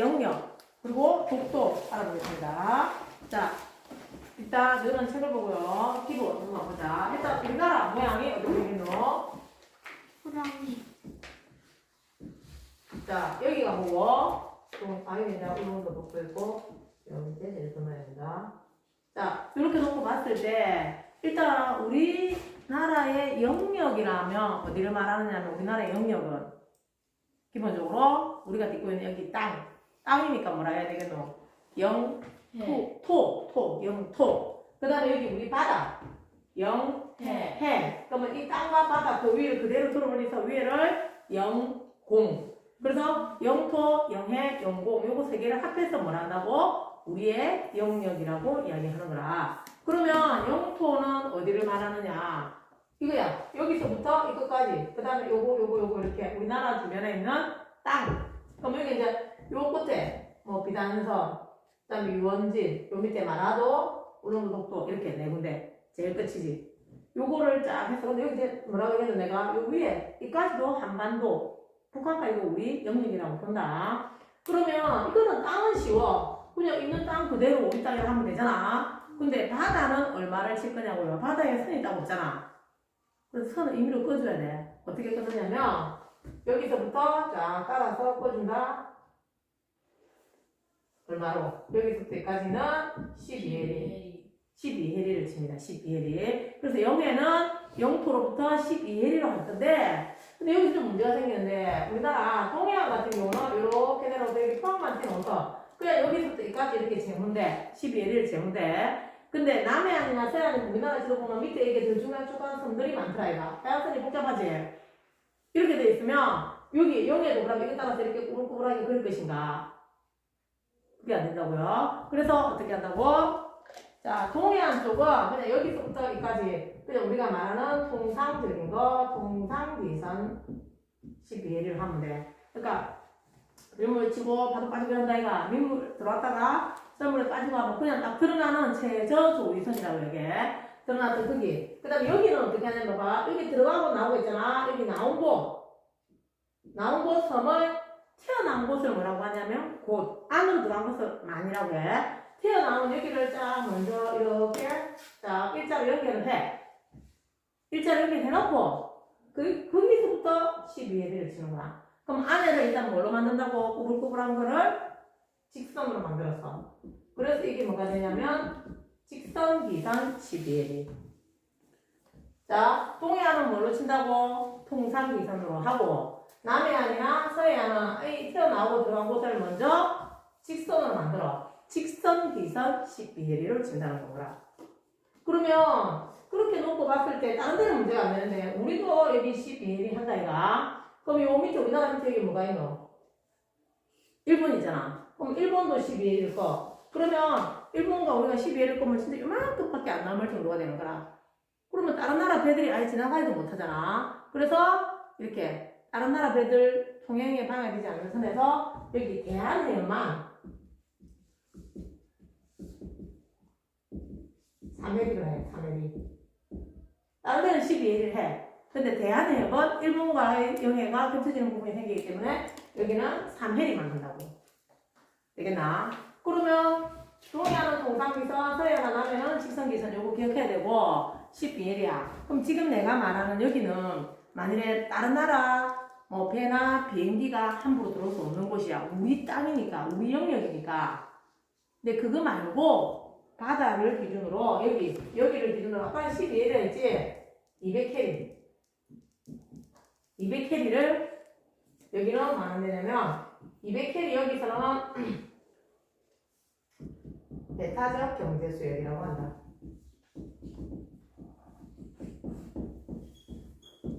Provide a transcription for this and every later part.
영역 그리고 독도 알아보겠습니다. 자, 일단 너는 책을 보고요. 기본 한번 보자. 일단 우리나라 모양이 어떻게 되겠노? 호랑이. 자, 여기가 뭐고? 또 여기 이제 우렁도 놓고 있고 여기 밑에 이렇게 넣어야 된다. 자, 이렇게 놓고 봤을 때 일단 우리나라의 영역이라면 어디를 말하느냐면 우리나라의 영역은 기본적으로 우리가 딛고 있는 여기 땅이니까 뭐라 해야 되겠노? 영토. 그 다음에 여기 우리 바다. 해. 그러면 이 땅과 바다 그 위를 그대로 들어버려서 위를 영공. 그래서 영토, 영해, 영공 요거 세 개를 합해서 뭐라 한다고? 우리의 영역이라고 이야기하는 거라. 그러면 영토는 어디를 말하느냐? 이거야. 여기서부터 이거까지. 그 다음에 요거 이렇게 우리나라 주변에 있는 땅. 그럼 여기 이제 요 끝에 뭐 비단선, 그 다음에 유원진, 요 밑에 마라도, 우릉도 독도 이렇게 네 군데. 제일 끝이지. 요거를 쫙 해서 근데 여기 이제 뭐라고 했는 내가 요 위에 이까지도 한반도, 북한까지도 우리 영역이라고 본다. 그러면 이거는 땅은 쉬워. 그냥 있는 땅 그대로 우리 땅이라고 하면 되잖아. 근데 바다는 얼마를 칠 거냐고요. 바다에 선이 딱 없잖아. 그래서 선을 임의로 꺼줘야 돼. 어떻게 꺼주냐면 여기서부터 쫙 따라서 꺼준다. 얼마로? 여기서부터 여기까지는 12해리를 칩니다. 12해리. 그래서 영해는 영토로부터 12해리로 할 건데 근데 여기서 좀 문제가 생기는데 우리나라 동해안 같은 경우는 이렇게 내려서 여기 포항만 튀어나와서 그냥 여기서부터 여기까지 이렇게 재문대 12해리를 재문대 근데 남해안이나 서해안은 우리나라에서 보면 밑에 이게 들쭉날쭉한 섬들이 많더라 이가 해안선이 복잡하지 이렇게 돼 있으면 여기 영해도 그러면 이거 따라서 이렇게 꾸불꾸불하게 그릴 것인가 그게 안 된다고요. 그래서 어떻게 한다고? 자, 동해안 쪽은 그냥 여기서부터 여기까지 그냥 우리가 말하는 통상적인 거 통상비선 12해리를 하면 돼. 그러니까 민물 치고 바로 빠지고 한다 이가 민물 들어왔다가 썰물에 빠지고 하면 그냥 딱 드러나는 최저 조위선이라고 얘기해. 드러났던 거기. 그 다음에 여기는 어떻게 하냐면 봐. 여기 들어가고 나오고 있잖아. 여기 나온 곳 섬을 튀어나온 곳을 뭐라고 하냐면 곳 안으로 들어간 것을 만이라고 해. 튀어나온 여기를 쫙 먼저 이렇게 쫙 일자로 연결을 해. 일자로 연결해놓고 거기서부터 12해리를 치는 거야. 그럼 안에를 일단 뭘로 만든다고? 꾸불꾸불한 거를 직선으로 만들었어. 그래서 이게 뭐가 되냐면 직선, 기선, 12해리. 자, 동해안은 뭘로 친다고? 통상, 기선으로 하고 남해안이나 서해안은 이 튀어나오고 들어간 곳을 먼저 직선으로 만들어. 직선, 기선, 12해리를 친다는 거라. 그러면 그렇게 놓고 봤을 때 다른 데는 문제가 안 되는데 우리도 여기 12해리 한다 이가. 그럼 요 밑에 우리나라 밑에 여기 뭐가 있노? 일본이잖아. 그럼 일본도 12해리일 거. 그러면 일본과 우리가 12해리일 거면 진짜 요만큼밖에 안 남을 정도가 되는 거라. 그러면 다른 나라 배들이 아예 지나가지도 못하잖아. 그래서 이렇게 다른 나라 배들 통행에 방해되지 않는 선에서 여기 대한해협만 3해리로 해. 3해리. 다른 데는 12해리를 해. 근데 대한해협은 일본과의 영해가 겹쳐지는 부분이 생기기 때문에 여기는 3해리 만든다고. 되겠나? 그러면 동해안은 통상기선, 서해안은 남해는 직선기선 요거 기억해야 되고 12해리야. 그럼 지금 내가 말하는 여기는 만일에 다른 나라 뭐 배나 비행기가 함부로 들어올 수 없는 곳이야. 우리 땅이니까, 우리 영역이니까. 근데 그거 말고 바다를 기준으로 여기를 기준으로 아까 12해리 했지? 200해리. 200해리를 여기는 뭐하는 데냐면 200해리 여기서는 배타적 경제수역이라고 한다.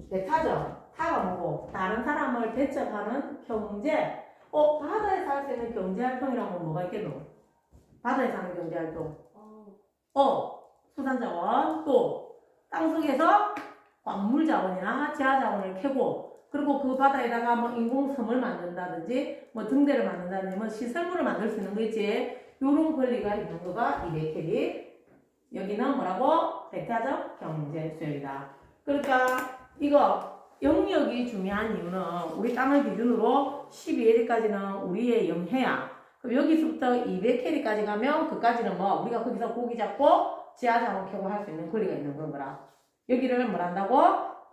배타적, 타가 뭐고 다른 사람을 대접하는 경제. 바다에 살 수 있는 경제활동이라고 뭐가 있겠노? 바다에 사는 경제활동. 수산자원, 또 땅속에서 광물자원이나 지하자원을 캐고 그리고 그 바다에다가 뭐 인공섬을 만든다든지 뭐 등대를 만든다든지 뭐 시설물을 만들 수 있는 거 있지. 요런 권리가 있는 거가 200해리. 여기는 뭐라고? 배타적 경제수역이다. 그러니까 이거 영역이 중요한 이유는 우리 땅을 기준으로 12L까지는 우리의 영해야. 그럼 여기서부터 200캐리까지 가면 그까지는 뭐 우리가 거기서 고기 잡고 지하자원 캐고 할 수 있는 권리가 있는 건 거라. 여기를 뭘 한다고?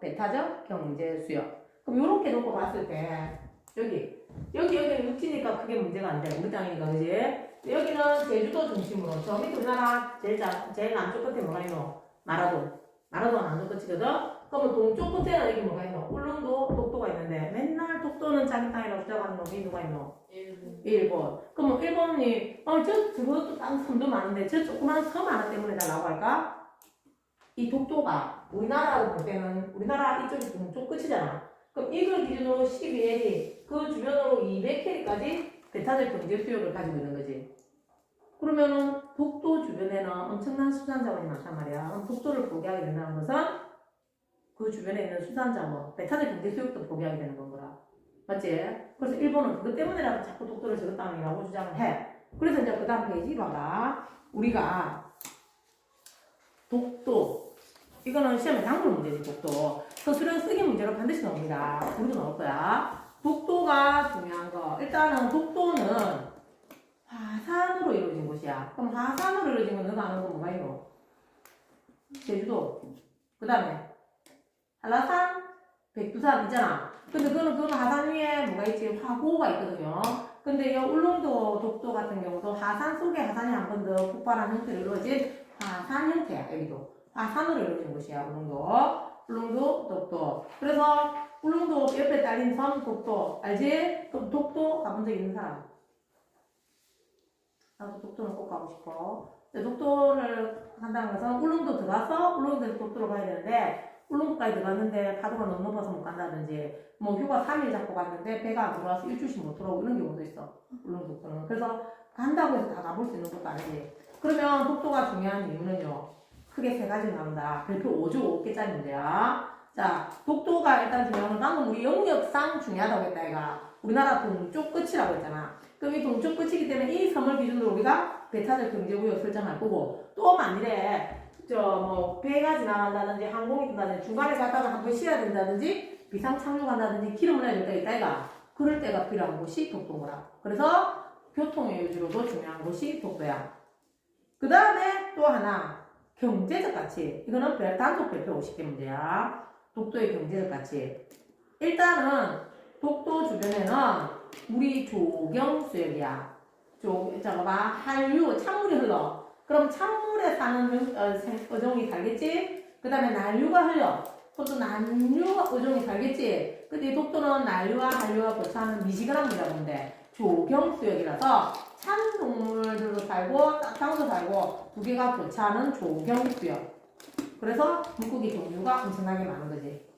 배타적 경제 수요. 그럼 이렇게 놓고 봤을 때 여기는 육지니까 크게 문제가 안 돼. 우리 땅이니까 그지? 여기는 제주도 중심으로 저 밑에 우리나라 제일 남쪽 끝에 뭐가 있노? 마라도가 남쪽 끝이거든? 그러면 동쪽 끝에는 여기 뭐가 있노? 울릉도, 독도가 있는데 맨날 독도는 자기 땅이라고 주장하는 놈이 누가 있노? 일본. 그럼 일본이 저것도 땅 섬도 많은데 저 조그만 섬 하나 때문에 달라고 할까? 이 독도가 우리나라로 볼 때는 우리나라 이쪽이 동쪽 끝이잖아. 그럼 이걸 기준으로 12L이 그 주변으로 200캐리까지 배타적 경제 수요를 가지고 있는 거지. 그러면은 독도 주변에는 엄청난 수산자원이 많단 말이야. 그럼 독도를 포기하게 된다는 것은 그 주변에 있는 수산자원, 배타적 경제 수요도 포기하게 되는 건 거라. 맞지? 그래서 일본은 그것 때문에라도 자꾸 독도를 저것 땅이라고 주장을 해. 그래서 이제 그 다음 페이지 봐봐. 우리가 독도, 이거는 시험에 당근 문제지, 독도. 서술형 쓰기 문제로 반드시 나옵니다. 우리도 나올 거야. 독도가 중요한 거. 일단은 독도는 화산으로 이루어진 곳이야. 그럼 화산으로 이루어진 건 너가 아는 건 뭐가 있노? 제주도. 그 다음에 한라산, 백두산 있잖아. 근데 그거는 화산 위에 뭐가 있지? 화고가 있거든요. 근데 이 울릉도, 독도 같은 경우도 화산 속에 화산이 한 번 더 폭발한 형태로 이루어진 화산 형태야. 여기도 화산으로 이루어진 곳이야. 울릉도, 독도. 그래서 울릉도 옆에 딸린 섬 독도. 알지? 그럼 독도 가본 적 있는 사람? 나도 독도는 꼭 가고 싶어. 독도를 한다는 것은 울릉도 들어가서 울릉도에서 독도로 가야 되는데 울릉도까지 들어갔는데 파도가 너무 높아서 못 간다든지 뭐 휴가 3일 잡고 갔는데 배가 안 들어와서 일주일씩 못 돌아오고 이런 경우도 있어. 울릉도는. 그래서 간다고 해서 다 가볼 수 있는 것도 아니지. 그러면 독도가 중요한 이유는요. 크게 세 가지 나온다. 별표 5조 5개짜리 문제야. 자, 독도가 일단 중요한 건 방금 우리 영역상 중요하다고 했다 얘가. 우리나라 동쪽 끝이라고 했잖아. 그럼 이 동쪽 끝이기 때문에 이 섬을 기준으로 우리가 배타적 경제구역 설정할 거고 또 만일에 배가 지나간다든지 항공이 든다든지 중간에 갔다가 한 번 쉬어야 된다든지 비상 착륙한다든지 기름을 내야 될 때가 있다 이가. 그럴 때가 필요한 곳이 독도구나. 그래서 교통의 요지로도 중요한 곳이 독도야. 그 다음에 또 하나 경제적 가치. 이거는 단독 별표 50개 문제야. 독도의 경제적 가치. 일단은 독도 주변에는 우리 조경수역이야. 잠깐봐. 한류, 찬물이 흘러. 그럼 찬물에 사는 어종이 살겠지? 그 다음에 난류가 흘러. 그것도 난류 어종이 살겠지? 근데 독도는 난류와 한류가 교차하는 미지근한 물이라는데 조경수역이라서 찬 동물들도 살고 따뜻한도 살고 두 개가 교차하는 조경수역. 그래서 물고기 종류가 엄청나게 많은 거지.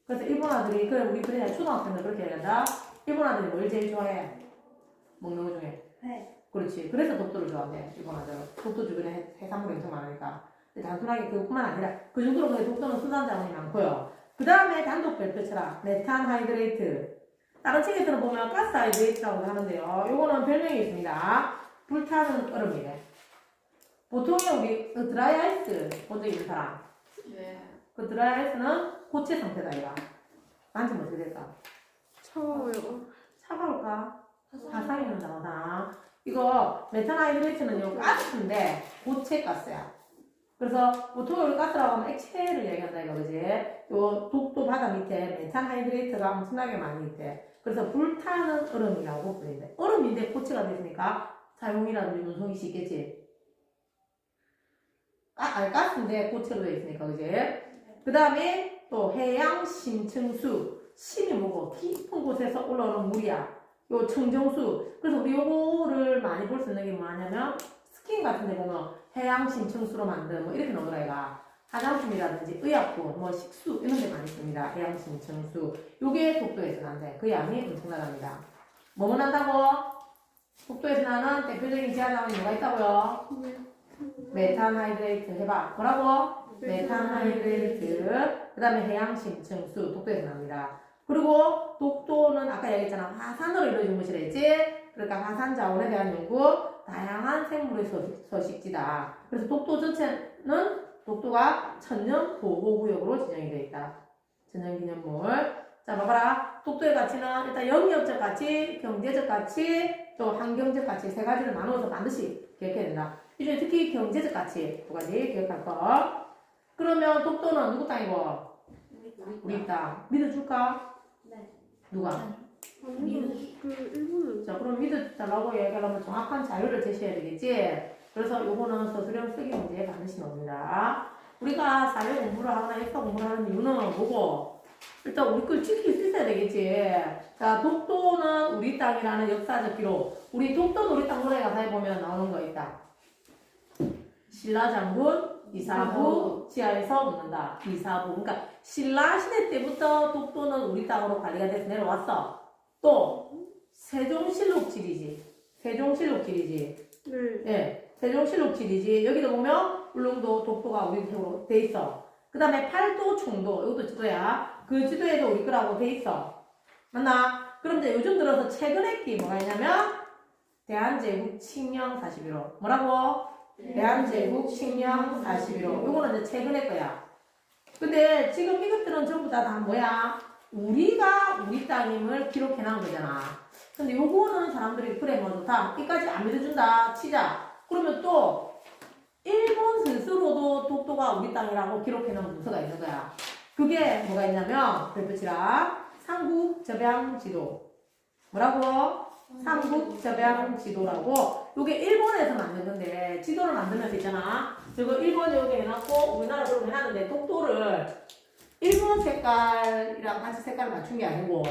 그래서 일본 아들이 우리 그냥 초등학생들 그렇게 얘기한다. 일본 아들이 뭘 제일 좋아해? 먹는 거 중에? 회. 그렇지. 그래서 독도를 좋아해. 일본 아들은. 독도 주변에 해산물이 엄청 많으니까. 근데 단순하게 그것뿐만 아니라 그 정도로 독도는 수산자원이 많고요. 그 다음에 단독 별표처럼 메탄 하이드레이트. 다른 책에서는 보면 가스 하이드레이트라고 하는데요. 요거는 별명이 있습니다. 불타는 얼음이래. 보통에 우리 드라이 아이스 본 적 있는 사람? 네. 그 드라이 아이스는 고체 상태다 이가. 만지면 어떻게 될까? 차가워요. 차가울까? 화상이 난다. 이거 메탄하이드레이트는요 가스인데 고체 가스야. 그래서 보통 우리 가스라고 하면 액체를 얘기한다 이거 그지? 요 독도 바다 밑에 메탄하이드레이트가 엄청나게 많이 있대. 그래서 불타는 얼음이라고 불린대. 얼음인데 고체가 됐으니까 사용이라든지 운송이 쉽겠지. 가스인데 고체로 되어 있으니까 그지? 그 다음에 또 해양 심층수. 심이 뭐고 깊은 곳에서 올라오는 물이야. 요 청정수. 그래서 우리 요거를 많이 볼 수 있는 게 뭐냐면 스킨 같은 데 보면 해양 심층수로 만든 뭐 이렇게 나오더라 얘가. 화장품이라든지 의약품, 뭐 식수 이런 데 많이 씁니다. 해양 심층수. 요게 독도에서 난대. 그 양이 엄청나답니다. 뭐뭐 난다고? 독도에서 나는 대표적인 지하자원이 뭐가 있다고요? 메탄하이드레이트 해봐. 뭐라고? 메탄하이드레이트. 그 다음에 해양 심층수. 독도에서 납니다. 그리고 독도는 아까 얘기했잖아. 화산으로 이루어진 곳이라 했지? 그러니까 화산 자원에 대한 연구, 다양한 생물의 서식지다. 그래서 독도 전체는 독도가 천연 보호구역으로 지정이 되어 있다. 전형기념물. 자, 봐봐라. 독도의 가치는 일단 영역적 가치, 경제적 가치, 또 환경적 가치 세 가지를 나누어서 반드시 기억해야 된다. 이 중에 특히 경제적 가치 두 가지 기억할 거. 그러면 독도는 누구 땅이고? 우리 땅. 믿어줄까? 네. 누가? 아니, 그 일본은 자, 그럼 믿어달라고 얘기하려면 정확한 자료를 제시해야 되겠지? 그래서 요거는 서술형 쓰기 문제에 반드시 넣습니다. 우리가 사회 공부를 하거나 역사 공부를 하는 이유는 뭐고? 일단 우리 걸 지킬 수 있어야 되겠지. 자, 독도는 우리 땅이라는 역사적 기록. 우리 독도는 우리 땅 노래 가사에 보면 나오는 거 있다. 신라 장군 이사부 지하에서 묻는다. 이사부. 그러니까 신라 시대 때부터 독도는 우리 땅으로 관리가 돼서 내려왔어. 또 세종실록지리지. 세종실록지리지. 네. 예, 세종실록지리지. 여기도 보면 울릉도 독도가 우리 쪽으로 돼 있어. 그 다음에 팔도 총도 이것도 지도야. 그 지도에도 우리 거라고 돼 있어. 맞나? 그럼 이제 요즘 들어서 최근에 게 뭐가 있냐면 대한제국 칙령 41호. 뭐라고? 대한제국 칙령 41호. 요거는 이제 최근에 거야. 근데 지금 이것들은 전부 다 뭐야? 우리가 우리 땅임을 기록해 놓은 거잖아. 근데 요거는 사람들이 그래 뭐 좋다. 이까지 안 믿어준다. 치자. 그러면 또 일본 스스로도 독도가 우리 땅이라고 기록해 놓은 문서가 있는 거야. 그게 뭐가 있냐면 별표치라 삼국접양지도. 뭐라고? 삼국접양지도라고. 요게 일본에서 만든 건데 지도를 만들면서 있잖아. 그리고 일본이 여기 해놨고 우리나라 그렇게 해놨는데 독도를 일본 색깔이랑 같이 색깔을 맞춘 게 아니고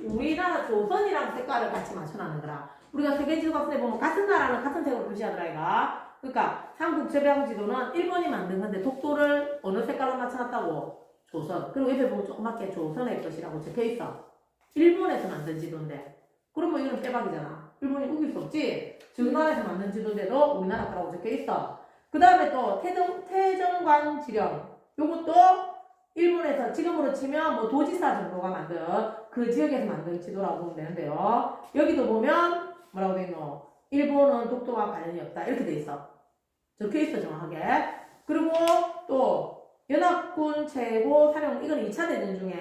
우리나라 조선이랑 색깔을 같이 맞춰놨는 거라. 우리가 세계지도 같은 데 보면 같은 나라는 같은 색으로 표시하더라 이가. 그러니까 삼국접양지도는 일본이 만든 건데 독도를 어느 색깔로 맞춰놨다고? 조선. 그리고 옆에 보면 조그맣게 조선의 것이라고 적혀있어. 일본에서 만든 지도인데 그러면 이건 빼박이잖아. 일본이 우길 수 없지. 저 나라에서 만든 지도인데도 우리나라 거라고 적혀있어. 그 다음에 또 태정관 지령. 요것도 일본에서 지금으로 치면 뭐 도지사 정도가 만든 그 지역에서 만든 지도라고 보면 되는데요. 여기도 보면 뭐라고 돼 있노? 일본은 독도와 관련이 없다. 이렇게 돼 있어. 적혀 있어 정확하게. 그리고 또 연합군 최고 사령 이건 2차 대전 중에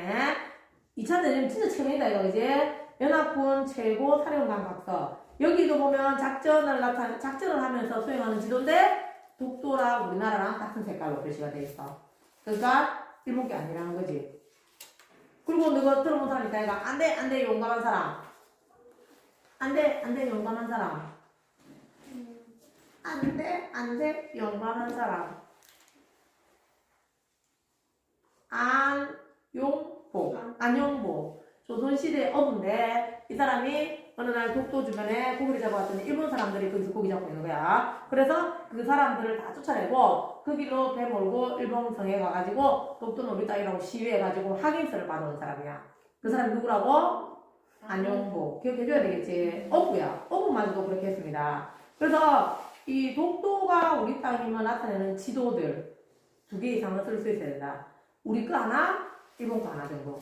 2차 대전 진짜 최근이다 이거 이제 연합군 최고 사령관 각서. 여기도 보면 작전을 하면서 수행하는 지도인데 독도랑 우리나라랑 같은 색깔로 표시가 돼 있어. 그러니까 일본 게 아니라는 거지. 그리고 너가 들어본 사람 있다. 이가 안돼 용감한 사람. 안돼 용감한 사람. 안돼 용감한 사람. 안용보. 조선시대 어부인데 이 사람이 어느 날 독도 주변에 고기를 잡아왔더니 일본 사람들이 거기서 고기 잡고 있는 거야. 그래서 그 사람들을 다 쫓아내고 그 길로 배 몰고 일본성에 가가지고 독도는 우리 땅이라고 시위해가지고 확인서를 받아온 사람이야. 그 사람이 누구라고? 안용보. 기억해줘야 되겠지. 어부야. 어부마저도 그렇게 했습니다. 그래서 이 독도가 우리 땅임을 나타내는 지도들 2개 이상은 쓸 수 있어야 된다. 우리 거 하나, 일본 거 하나 정도.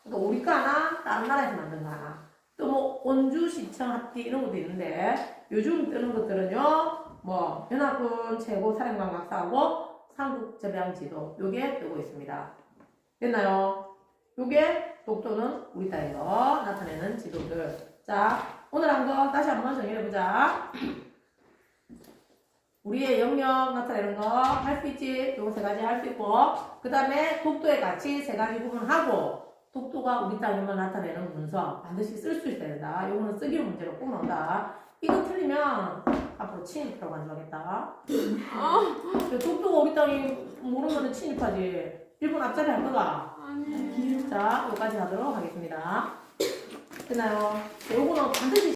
그러니까 우리 거 하나, 다른 나라에서 만든 거 하나. 또 뭐 원주시청 합기 이런 것도 있는데 요즘 뜨는 것들은요. 뭐 연합군 최고 사령관 각서하고 삼국접양지도 요게 뜨고 있습니다. 됐나요? 요게 독도는 우리 땅에서 나타내는 지도들. 자, 오늘 한 거 다시 한번 정리해보자. 우리의 영역 나타내는 거 할 수 있지. 요거 3가지 할 수 있고 그 다음에 독도의 가치 3가지 부분하고 독도가 우리 땅임을 나타내는 문서 반드시 쓸 수 있어야 된다. 요거는 쓰기 문제로 꼭 나온다. 이거 틀리면 앞으로 친입이라고 가져가겠다. 독도가 우리 땅이 모르면 친입하지. 일본 앞자리 할 거가. 아니. 자, 여기까지 하도록 하겠습니다. 됐나요? 요거는 반드시